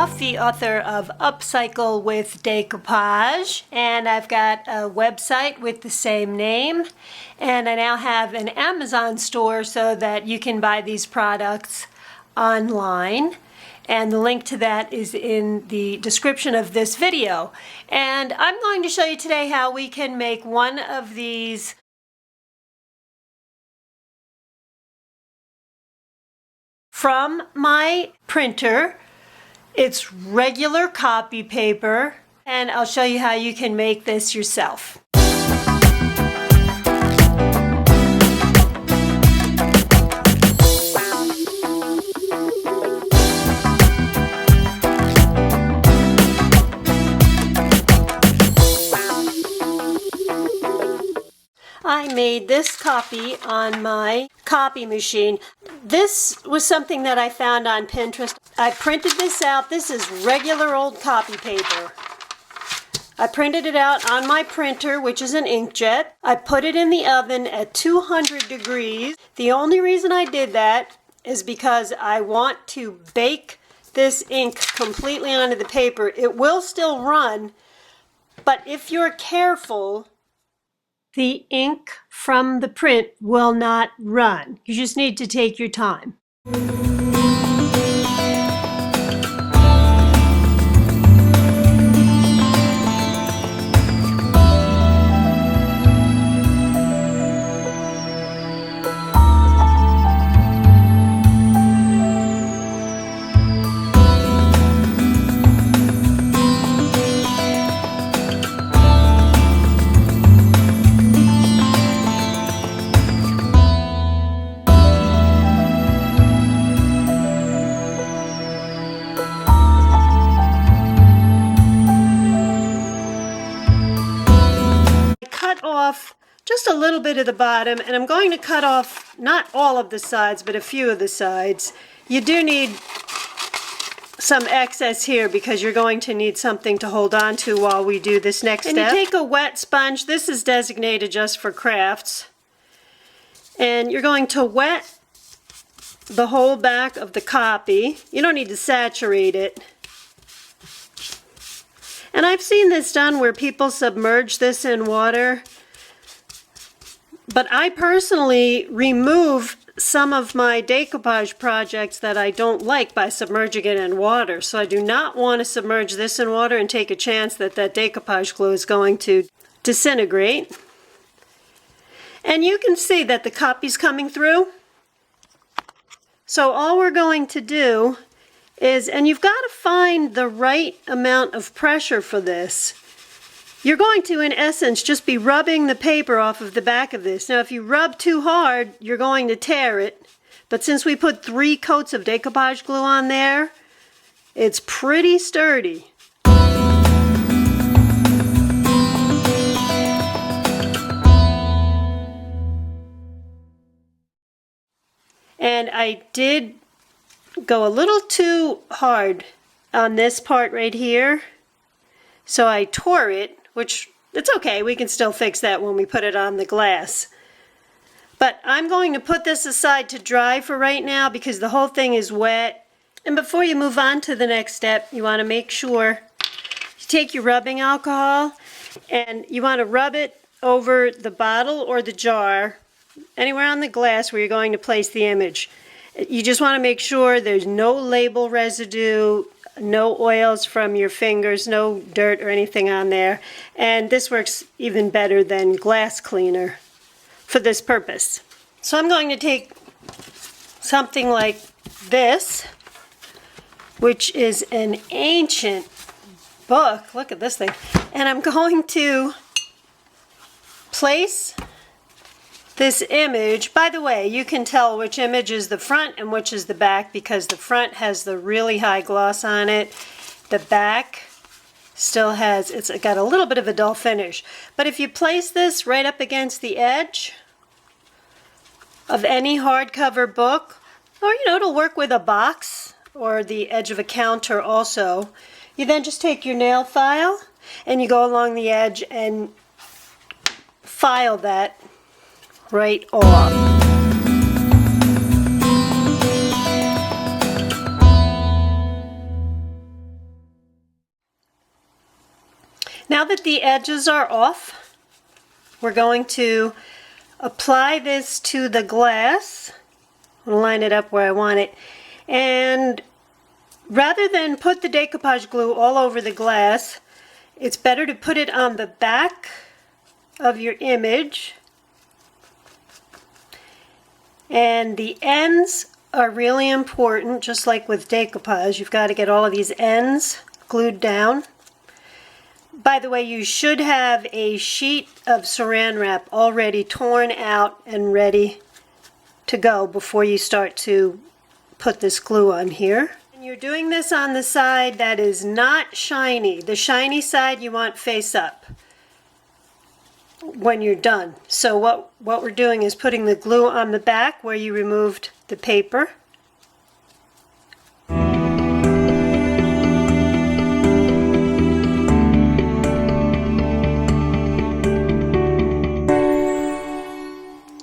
Randolph, the author of Upcycle with Decoupage, and I've got a website with the same name, and I now have an Amazon store so that you can buy these products online, and the link to that is in the description of this video. And I'm going to show you today how we can make one of these from my printer. It's regular copy paper, and I'll show you how you can make this yourself. I made this copy on my copy machine. This was something that I found on Pinterest. I printed this out. This is regular old copy paper. I printed it out on my printer, which is an inkjet. I put it in the oven at 200 degrees. The only reason I did that is because I want to bake this ink completely onto the paper. It will still run, but if you're careful, the ink from the print will not run. You just need to take your time. Off just a little bit of the bottom, and I'm going to cut off not all of the sides but a few of the sides. You do need some excess here because you're going to need something to hold on to while we do this next step. And you take a wet sponge. This is designated just for crafts, and you're going to wet the whole back of the copy. You don't need to saturate it. And I've seen this done where people submerge this in water, but I personally remove some of my decoupage projects that I don't like by submerging it in water. So I do not want to submerge this in water and take a chance that that decoupage glue is going to disintegrate. And you can see that the copy's coming through. So all we're going to do is, and you've got to find the right amount of pressure for this. You're going to, in essence, just be rubbing the paper off of the back of this. Now, if you rub too hard, you're going to tear it. But since we put 3 coats of decoupage glue on there, it's pretty sturdy. And I did go a little too hard on this part right here, so I tore it, which it's okay, we can still fix that when we put it on the glass. But I'm going to put this aside to dry for right now because the whole thing is wet. And before you move on to the next step, you want to make sure you take your rubbing alcohol and you want to rub it over the bottle or the jar, anywhere on the glass where you're going to place the image. You just want to make sure there's no label residue, no oils from your fingers, no dirt or anything on there. And this works even better than glass cleaner for this purpose. So I'm going to take something like this, which is an ancient book. Look at this thing. And I'm going to place this image. By the way, you can tell which image is the front and which is the back because the front has the really high gloss on it. The back still has, it's got a little bit of a dull finish. But if you place this right up against the edge of any hardcover book, or it'll work with a box or the edge of a counter also, you then just take your nail file and you go along the edge and file that right off. Now that the edges are off, we're going to apply this to the glass. I'll line it up where I want it. And rather than put the decoupage glue all over the glass, it's better to put it on the back of your image. And the ends are really important, just like with decoupage. You've got to get all of these ends glued down. By the way, you should have a sheet of saran wrap already torn out and ready to go before you start to put this glue on here. And you're doing this on the side that is not shiny. The shiny side you want face up when you're done. So what we're doing is putting the glue on the back where you removed the paper.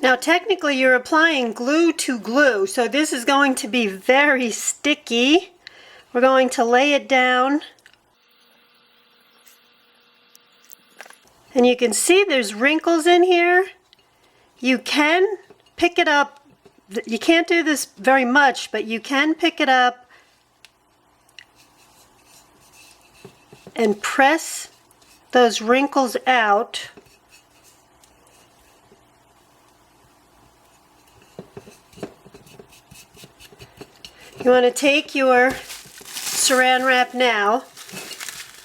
Now technically you're applying glue to glue, so this is going to be very sticky. We're going to lay it down. And you can see there's wrinkles in here. You can pick it up. You can't do this very much, but you can pick it up and press those wrinkles out. You want to take your saran wrap now,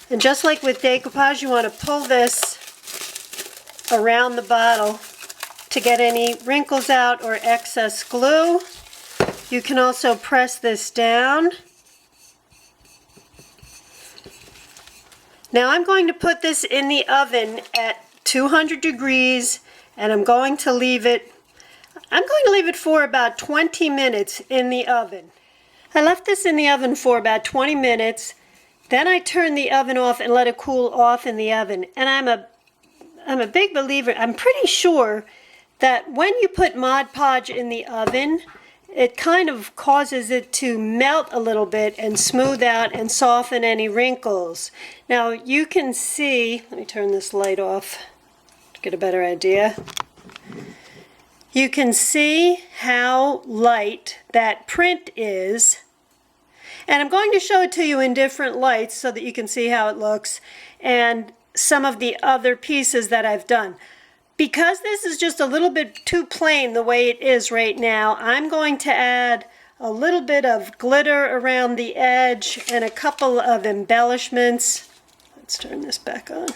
and just like with decoupage, you want to pull this around the bottle to get any wrinkles out or excess glue. You can also press this down. Now I'm going to put this in the oven at 200 degrees, and I'm going to leave it for about 20 minutes in the oven. I left this in the oven for about 20 minutes. Then I turned the oven off and let it cool off in the oven. And I'm a big believer, I'm pretty sure that when you put Mod Podge in the oven, it kind of causes it to melt a little bit and smooth out and soften any wrinkles. Now you can see, let me turn this light off to get a better idea. You can see how light that print is. And I'm going to show it to you in different lights so that you can see how it looks and some of the other pieces that I've done. Because this is just a little bit too plain the way it is right now, I'm going to add a little bit of glitter around the edge and a couple of embellishments. Let's turn this back on.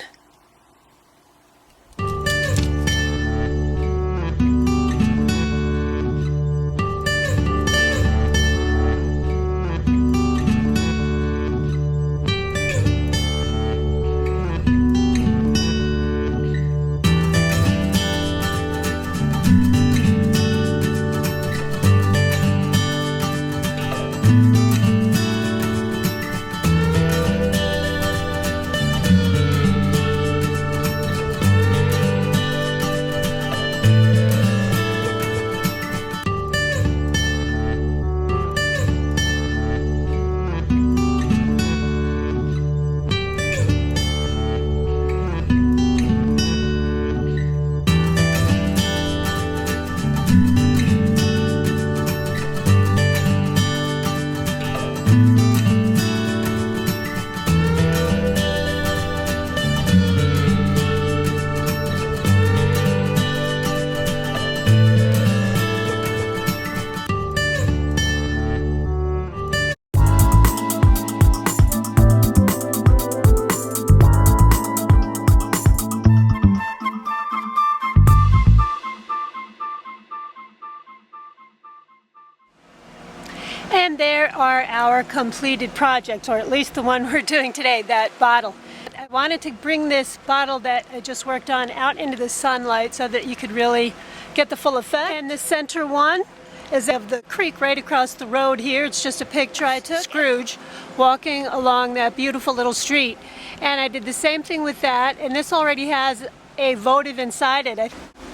And there are our completed projects, or at least the one we're doing today, that bottle. I wanted to bring this bottle that I just worked on out into the sunlight so that you could really get the full effect. And the center one is of the creek right across the road here. It's just a picture I took. Scrooge walking along that beautiful little street. And I did the same thing with that, and this already has a votive inside it.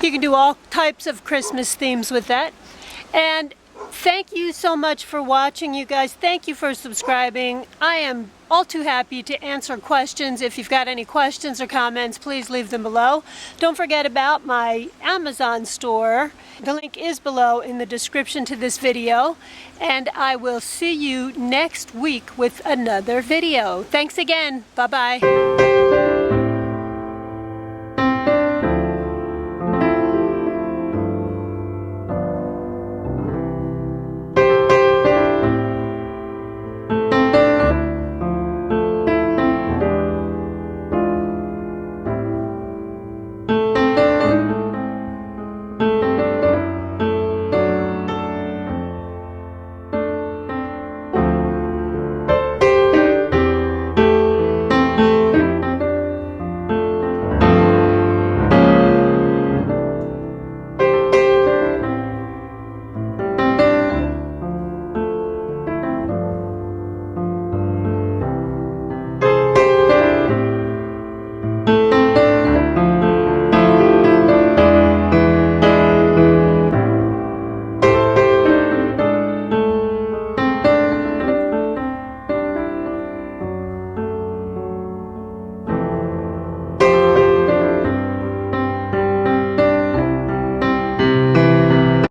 You can do all types of Christmas themes with that. And Thank you so much for watching, you guys. Thank you for subscribing. I am all too happy to answer questions. If you've got any questions or comments, please leave them below. Don't forget about my Amazon store. The link is below in the description to this video. And I will see you next week with another video. Thanks again. Bye-bye.